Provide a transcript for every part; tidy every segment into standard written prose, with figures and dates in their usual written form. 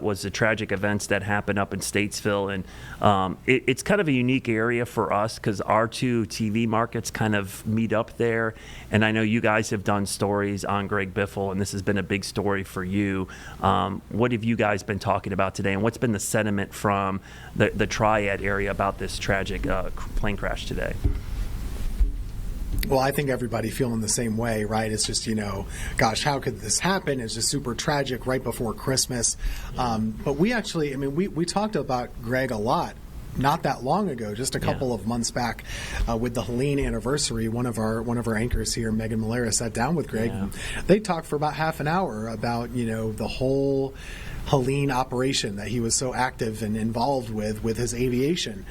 was the tragic events that happened up in Statesville, and it's kind of a unique area for us because our two TV markets kind of meet up there. And I know you guys have done stories on Greg Biffle, and this has been a big story for you. What have you guys been talking about today, and what's been the sentiment from the Triad area about this tragic plane crash today? Well, I think everybody feeling the same way, right? It's just, gosh, how could this happen? It's just super tragic right before Christmas. But we actually, we talked about Greg a lot not that long ago, just a couple of months back, with the Helene anniversary. One of our anchors here, Megan Malera, sat down with Greg. And they talked for about half an hour about, the whole Helene operation that he was so active and involved with his aviation,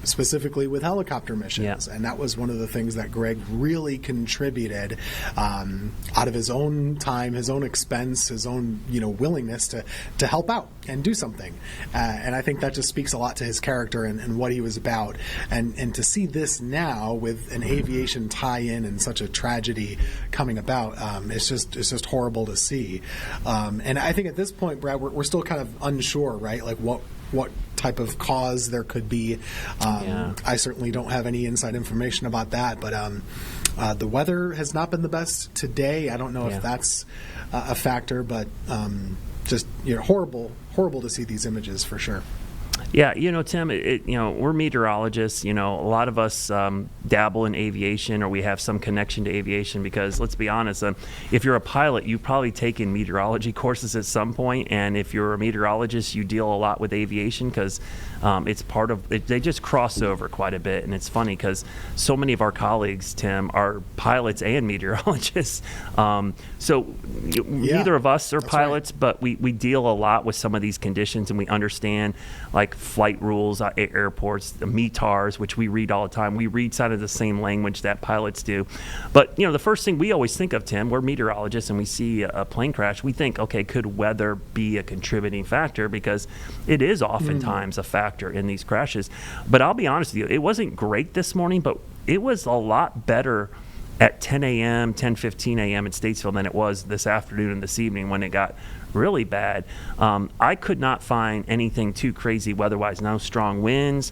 specifically with helicopter missions. And that was one of the things that Greg really contributed out of his own time, his own expense, his own willingness to help out and do something. And I think that just speaks a lot to his character and what he was about. And to see this now with an aviation tie-in and such a tragedy coming about, it's just horrible to see. And I think at this point, Brad, we're still kind of unsure, right? Like what type of cause there could be. I certainly don't have any inside information about that, but the weather has not been the best today. I don't know if that's a factor, but just horrible to see these images for sure. Yeah, Tim, we're meteorologists. A lot of us dabble in aviation, or we have some connection to aviation because, let's be honest, if you're a pilot, you've probably taken meteorology courses at some point, and if you're a meteorologist, you deal a lot with aviation because it's part of it. They just cross over quite a bit, and it's funny because so many of our colleagues, Tim, are pilots and meteorologists. Neither of us are pilots, right, but we deal a lot with some of these conditions, and we understand like flight rules at airports, the METARs, which we read all the time. We read kind of the same language that pilots do. But, the first thing we always think of, Tim, we're meteorologists, and we see a plane crash, we think, okay, could weather be a contributing factor? Because it is oftentimes a factor in these crashes. But I'll be honest with you, it wasn't great this morning, but it was a lot better at 10 a.m., 10:15 a.m. in Statesville than it was this afternoon and this evening when it got really bad. I could not find anything too crazy weather-wise. No strong winds,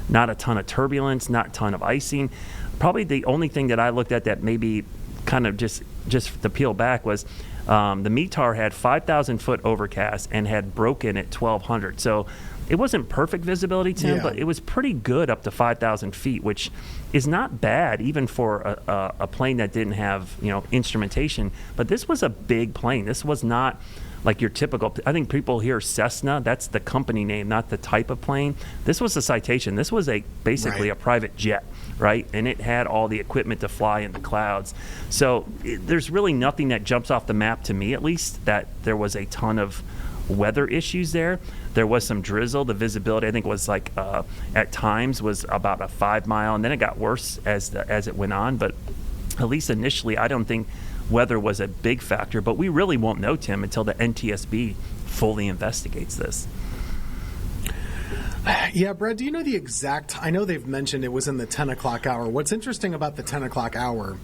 not a ton of turbulence, not a ton of icing. Probably the only thing that I looked at that maybe kind of just to peel back was the METAR had 5,000-foot overcast and had broken at 1,200. So it wasn't perfect visibility, Tim, but it was pretty good up to 5,000 feet, which is not bad even for a plane that didn't have instrumentation. But this was a big plane. This was not like your typical, I think people hear Cessna, that's the company name, not the type of plane. This was a Citation. This was basically a private jet, right? And it had all the equipment to fly in the clouds. So there's really nothing that jumps off the map to me, at least, that there was a ton of weather issues there. There was some drizzle. The visibility, I think, was like at times was about a 5 mile, and then it got worse as it went on. But at least initially, I don't think weather was a big factor. But we really won't know, Tim, until the NTSB fully investigates this. Yeah, Brad, do you know the exact, I know they've mentioned it was in the 10 o'clock hour. What's interesting about the 10 o'clock hour,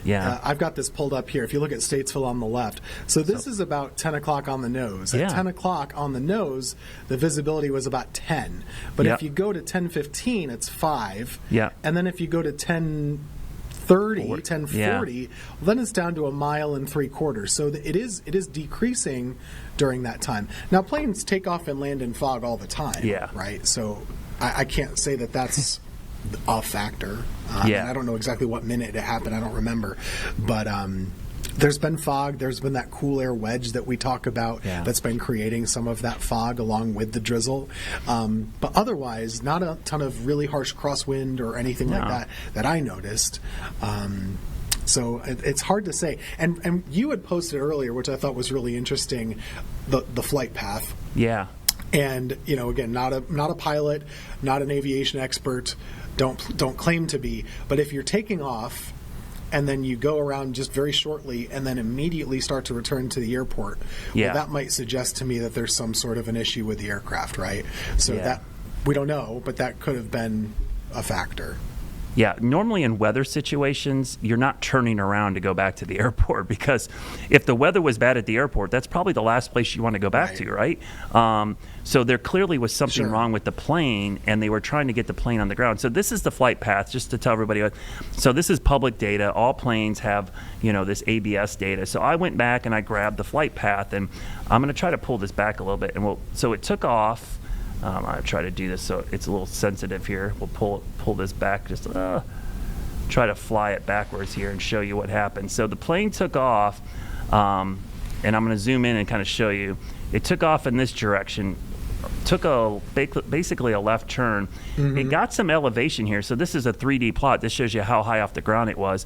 I've got this pulled up here. If you look at Statesville on the left. So this is about 10 o'clock on the nose. At 10 o'clock on the nose, the visibility was about 10. But if you go to 10:15, it's 5. Yeah. And then if you go to 10:40, well, then it's down to 1.75 miles. So it is decreasing during that time. Now, planes take off and land in fog all the time, right? So I can't say that that's a factor. I don't know exactly what minute it happened. I don't remember. But there's been fog. There's been that cool air wedge that we talk about that's been creating some of that fog along with the drizzle. But otherwise, not a ton of really harsh crosswind or anything like that I noticed. So it's hard to say. And you had posted earlier, which I thought was really interesting, the flight path. Yeah. And, again, not a pilot, not an aviation expert, don't claim to be. But if you're taking off and then you go around just very shortly and then immediately start to return to the airport, well, that might suggest to me that there's some sort of an issue with the aircraft, right? So that we don't know, but that could have been a factor. Yeah, normally in weather situations, you're not turning around to go back to the airport because if the weather was bad at the airport, that's probably the last place you want to go back to, right? So there clearly was something wrong with the plane, and they were trying to get the plane on the ground. So this is the flight path, just to tell everybody. So this is public data. All planes have, this ABS data. So I went back and I grabbed the flight path, and I'm going to try to pull this back a little bit. And so it took off. I'll try to do this so it's a little sensitive here. We'll pull this back, just try to fly it backwards here and show you what happened. So the plane took off, and I'm going to zoom in and kind of show you. It took off in this direction, took basically a left turn. It got some elevation here. So this is a 3D plot. This shows you how high off the ground it was.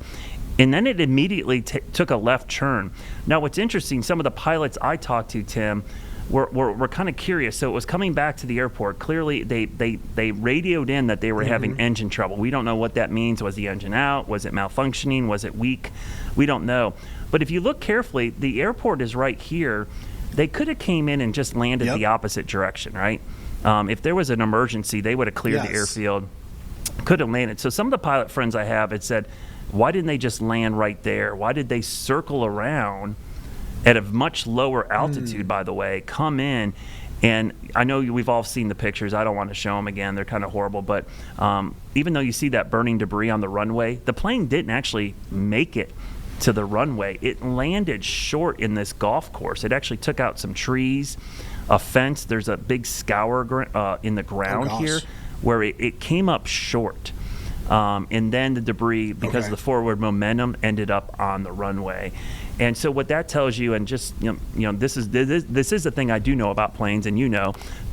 And then it immediately took a left turn. Now what's interesting, some of the pilots I talked to, Tim, we're kind of curious. So it was coming back to the airport. Clearly, they radioed in that they were having engine trouble. We don't know what that means. Was the engine out? Was it malfunctioning? Was it weak? We don't know. But if you look carefully, the airport is right here. They could have came in and just landed the opposite direction, right? If there was an emergency, they would have cleared the airfield, could have landed. So some of the pilot friends I have had said, why didn't they just land right there? Why did they circle around at a much lower altitude, by the way, come in? And I know we've all seen the pictures. I don't want to show them again. They're kind of horrible. But even though you see that burning debris on the runway, the plane didn't actually make it to the runway. It landed short in this golf course. It actually took out some trees, a fence. There's a big scour in the ground here where it came up short. And then the debris, because of the forward momentum, ended up on the runway. And so what that tells you, and just this is the thing I do know about planes, and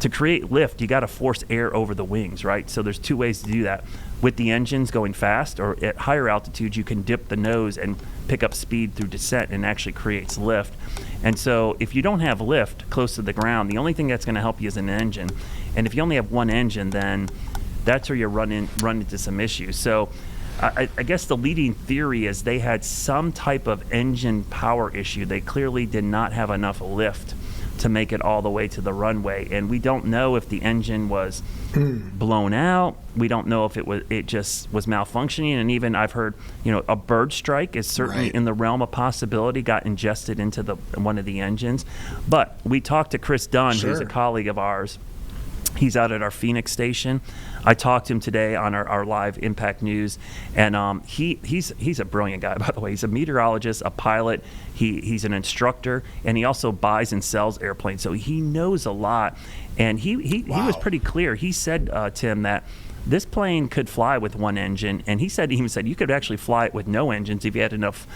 to create lift, you got to force air over the wings, right? So there's two ways to do that. With the engines going fast, or at higher altitudes, you can dip the nose and pick up speed through descent, and actually creates lift. And so if you don't have lift close to the ground, the only thing that's going to help you is an engine. And if you only have one engine, then that's where you run into some issues. So I guess the leading theory is they had some type of engine power issue. They clearly did not have enough lift to make it all the way to the runway. And we don't know if the engine was blown out. We don't know if it just was malfunctioning. And even I've heard, a bird strike is certainly in the realm of possibility, got ingested into one of the engines. But we talked to Chris Dunn, who's a colleague of ours. He's out at our Phoenix station. I talked to him today on our live Impact News, and he's a brilliant guy, by the way. He's a meteorologist, a pilot. He's an instructor, and he also buys and sells airplanes. So he knows a lot, and he was pretty clear. He said, Tim, that this plane could fly with one engine, and he even said you could actually fly it with no engines if you had enough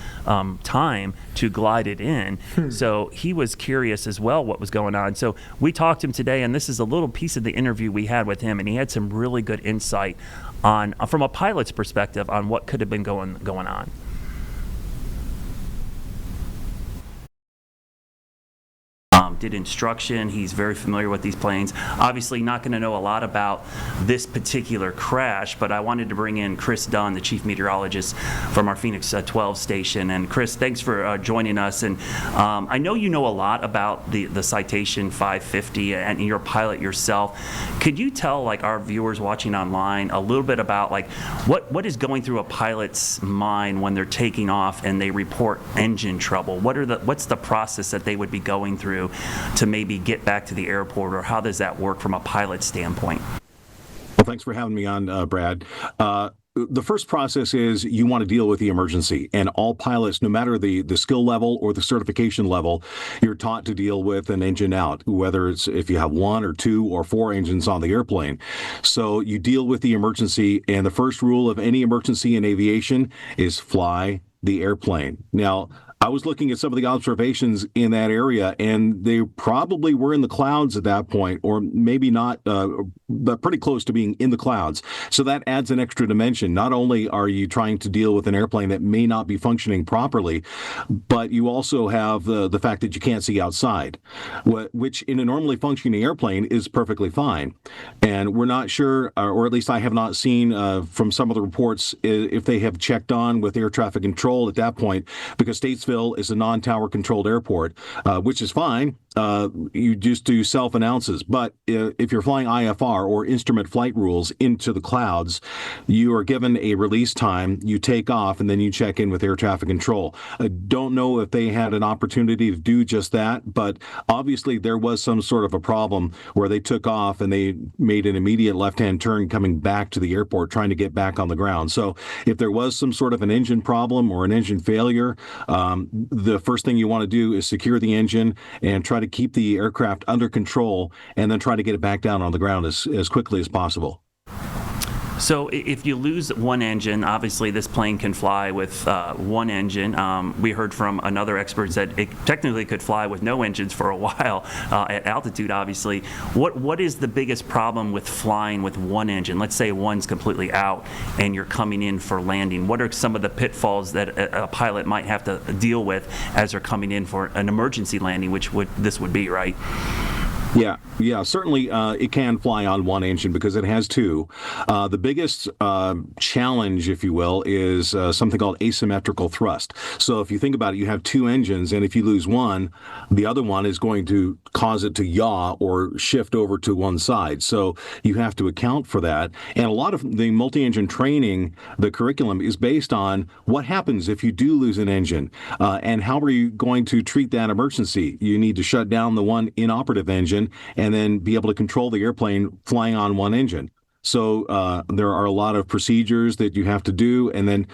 time to glide it in. So he was curious as well what was going on. So we talked to him today, and this is a little piece of the interview we had with him, and he had some really good insight on, from a pilot's perspective, on what could have been going on. Did instruction. He's very familiar with these planes. Obviously not going to know a lot about this particular crash, but I wanted to bring in Chris Dunn, the chief meteorologist from our Phoenix 12 station. And Chris, thanks for joining us. And I know you know a lot about the Citation 550, and you're a pilot yourself. Could you tell our viewers watching online a little bit about what is going through a pilot's mind when they're taking off and they report engine trouble? What's the process that they would be going through to maybe get back to the airport, or how does that work from a pilot standpoint? Well, thanks for having me on, Brad. The first process is you want to deal with the emergency, and all pilots, no matter the skill level or the certification level, you're taught to deal with an engine out, whether it's if you have one or two or four engines on the airplane. So you deal with the emergency, and the first rule of any emergency in aviation is fly the airplane. Now, I was looking at some of the observations in that area, and they probably were in the clouds at that point, or maybe not, but pretty close to being in the clouds. So that adds an extra dimension. Not only are you trying to deal with an airplane that may not be functioning properly, but you also have the fact that you can't see outside, which in a normally functioning airplane is perfectly fine. And we're not sure, or at least I have not seen from some of the reports, if they have checked on with air traffic control at that point, because Statesville is a non-tower controlled airport, which is fine. you just do self-announces. But if you're flying IFR or instrument flight rules into the clouds, you are given a release time, you take off, and then you check in with air traffic control. I don't know if they had an opportunity to do just that, but obviously there was some sort of a problem where they took off and they made an immediate left-hand turn coming back to the airport, trying to get back on the ground. So if there was some sort of an engine problem or an engine failure, the first thing you want to do is secure the engine and try to keep the aircraft under control, and then try to get it back down on the ground as quickly as possible. So if you lose one engine, obviously this plane can fly with one engine. We heard from another expert that it technically could fly with no engines for a while at altitude, obviously. What is the biggest problem with flying with one engine? Let's say one's completely out and you're coming in for landing. What are some of the pitfalls that a pilot might have to deal with as they're coming in for an emergency landing, which this would be, right? Yeah, certainly it can fly on one engine because it has two. The biggest challenge, if you will, is something called asymmetrical thrust. So if you think about it, you have two engines, and if you lose one, the other one is going to cause it to yaw or shift over to one side. So you have to account for that. And a lot of the multi-engine training, the curriculum, is based on what happens if you do lose an engine, and how are you going to treat that emergency. You need to shut down the one inoperative engine and then be able to control the airplane flying on one engine. So there are a lot of procedures that you have to do, and then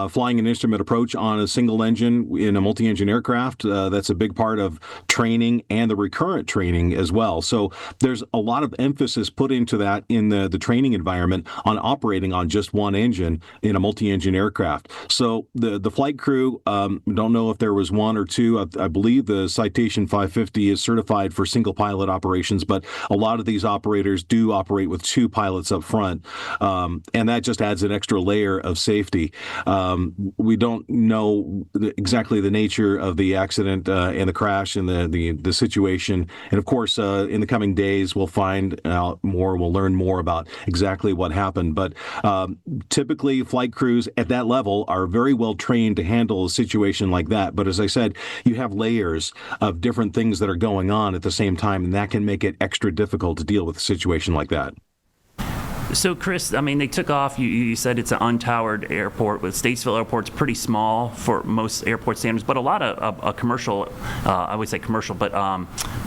flying an instrument approach on a single engine in a multi-engine aircraft, that's a big part of training and the recurrent training as well. So there's a lot of emphasis put into that in the training environment on operating on just one engine in a multi-engine aircraft. So the flight crew, don't know if there was one or two. I believe the Citation 550 is certified for single pilot operations, but a lot of these operators do operate with two pilots up front, and that just adds an extra layer of safety. We don't know exactly the nature of the accident and the crash and the situation, and of course in the coming days we'll find out more, we'll learn more about exactly what happened. But typically flight crews at that level are very well trained to handle a situation like that. But as I said, you have layers of different things that are going on at the same time, and that can make it extra difficult to deal with a situation like that. So, Chris, I mean, they took off. You said it's an untowered airport. With Statesville Airport's pretty small for most airport standards, but a lot of commercial, I would say commercial, but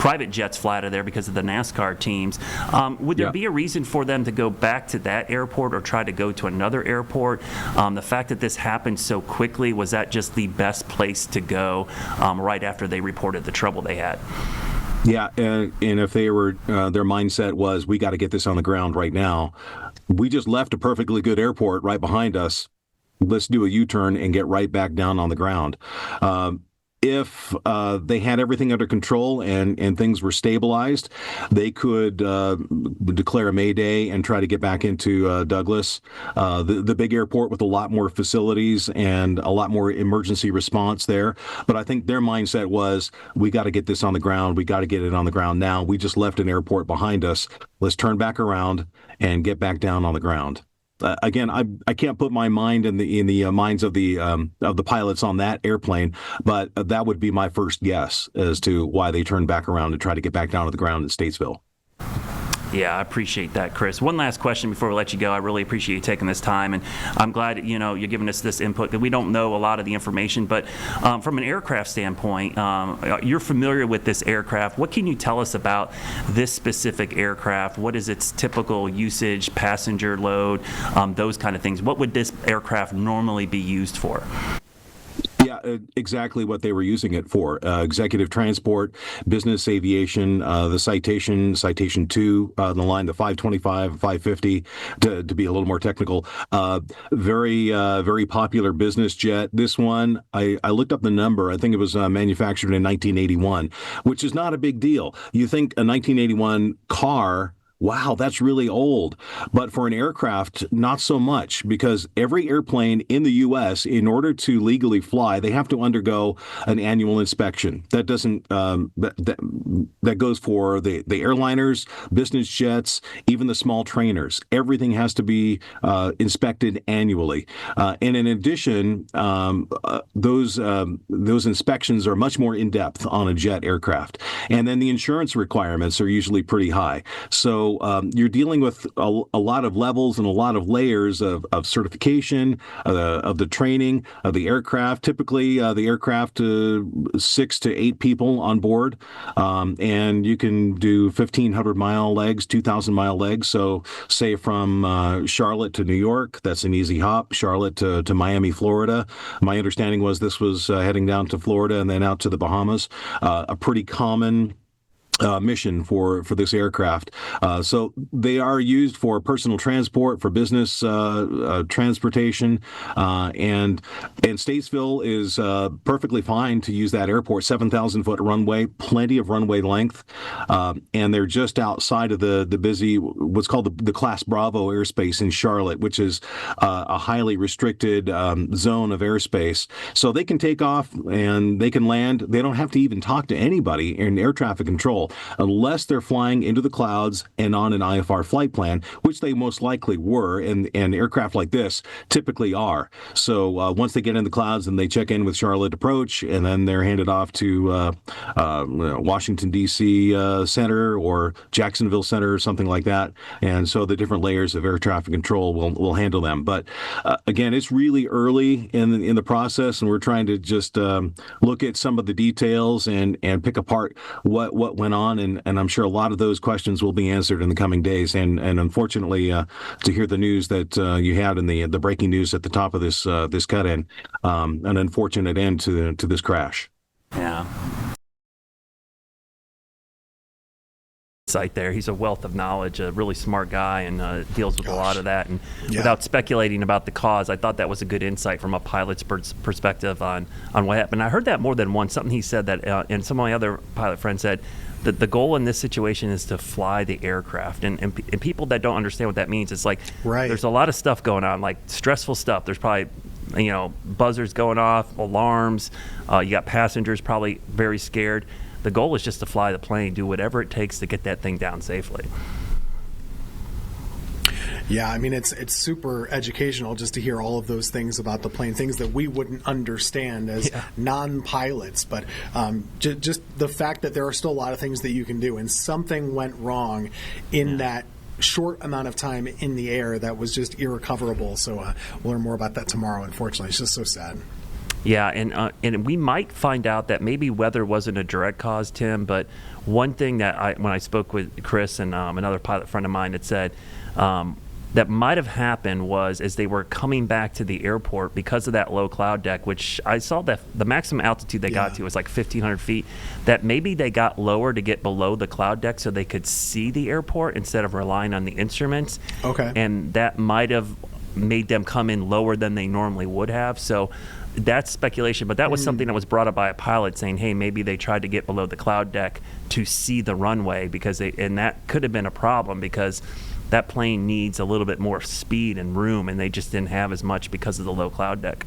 private jets fly out of there because of the NASCAR teams. Would there be a reason for them to go back to that airport or try to go to another airport? The fact that this happened so quickly, was that just the best place to go right after they reported the trouble they had? Yeah, and if they were, their mindset was, we got to get this on the ground right now. We just left a perfectly good airport right behind us. Let's do a U-turn and get right back down on the ground. If they had everything under control and things were stabilized, they could declare a Mayday and try to get back into Douglas, the big airport with a lot more facilities and a lot more emergency response there. But I think their mindset was, we got to get this on the ground. We got to get it on the ground now. We just left an airport behind us. Let's turn back around and get back down on the ground. Again, I can't put my mind in the minds of the pilots on that airplane, but that would be my first guess as to why they turned back around and tried to get back down to the ground in Statesville. Yeah, I appreciate that, Chris. One last question before we let you go. I really appreciate you taking this time, and I'm glad you're giving us this input, that we don't know a lot of the information, but from an aircraft standpoint, you're familiar with this aircraft. What can you tell us about this specific aircraft? What is its typical usage, passenger load, those kind of things? What would this aircraft normally be used for? Yeah, exactly what they were using it for. Executive transport, business aviation, the Citation 2, the line, the 525, 550, to be a little more technical. Very popular business jet. This one, I looked up the number. I think it was manufactured in 1981, which is not a big deal. You think a 1981 car wow, that's really old. But for an aircraft, not so much, because every airplane in the U.S., in order to legally fly, they have to undergo an annual inspection. That doesn't that goes for the airliners, business jets, even the small trainers. Everything has to be inspected annually. And in addition, those inspections are much more in depth on a jet aircraft. And then the insurance requirements are usually pretty high. So you're dealing with a lot of levels and a lot of layers of certification, of the training, of the aircraft. Typically, the aircraft, 6 to 8 people on board, and you can do 1,500-mile legs, 2,000-mile legs. So say from Charlotte to New York, that's an easy hop. Charlotte to Miami, Florida. My understanding was this was heading down to Florida and then out to the Bahamas. A pretty common mission for this aircraft. So they are used for personal transport, for business transportation, and Statesville is perfectly fine to use that airport. 7,000-foot runway, plenty of runway length, and they're just outside of the busy, what's called the Class Bravo airspace in Charlotte, which is a highly restricted zone of airspace. So they can take off and they can land. They don't have to even talk to anybody in air traffic control, unless they're flying into the clouds and on an IFR flight plan, which they most likely were, and aircraft like this typically are. So once they get in the clouds, then they check in with Charlotte Approach, and then they're handed off to Washington, D.C. Center or Jacksonville Center or something like that. And so the different layers of air traffic control will handle them. But again, it's really early in the process, and we're trying to just look at some of the details and pick apart what went on, and I'm sure a lot of those questions will be answered in the coming days. And unfortunately, to hear the news that you had in the breaking news at the top of this cut-in, an unfortunate end to this crash. Yeah. Site there. He's a wealth of knowledge, a really smart guy, and deals with a lot of that. And without speculating about the cause, I thought that was a good insight from a pilot's perspective on what happened. I heard that more than once. Something he said that, and some of my other pilot friends said, that the goal in this situation is to fly the aircraft. And people that don't understand what that means, it's like there's a lot of stuff going on, like stressful stuff. There's probably buzzers going off, alarms. You got passengers probably very scared. The goal is just to fly the plane, do whatever it takes to get that thing down safely. Yeah, I mean, it's super educational just to hear all of those things about the plane, things that we wouldn't understand as non-pilots. But just the fact that there are still a lot of things that you can do, and something went wrong in that short amount of time in the air that was just irrecoverable. So we'll learn more about that tomorrow, unfortunately. It's just so sad. Yeah, and we might find out that maybe weather wasn't a direct cause, Tim, but one thing that when I spoke with Chris and another pilot friend of mine, it said that might have happened was as they were coming back to the airport because of that low cloud deck, which I saw that the maximum altitude they got to was like 1,500 feet, that maybe they got lower to get below the cloud deck so they could see the airport instead of relying on the instruments. Okay. And that might have made them come in lower than they normally would have. So that's speculation, but that was something that was brought up by a pilot saying, hey, maybe they tried to get below the cloud deck to see the runway, and that could have been a problem because that plane needs a little bit more speed and room, and they just didn't have as much because of the low cloud deck.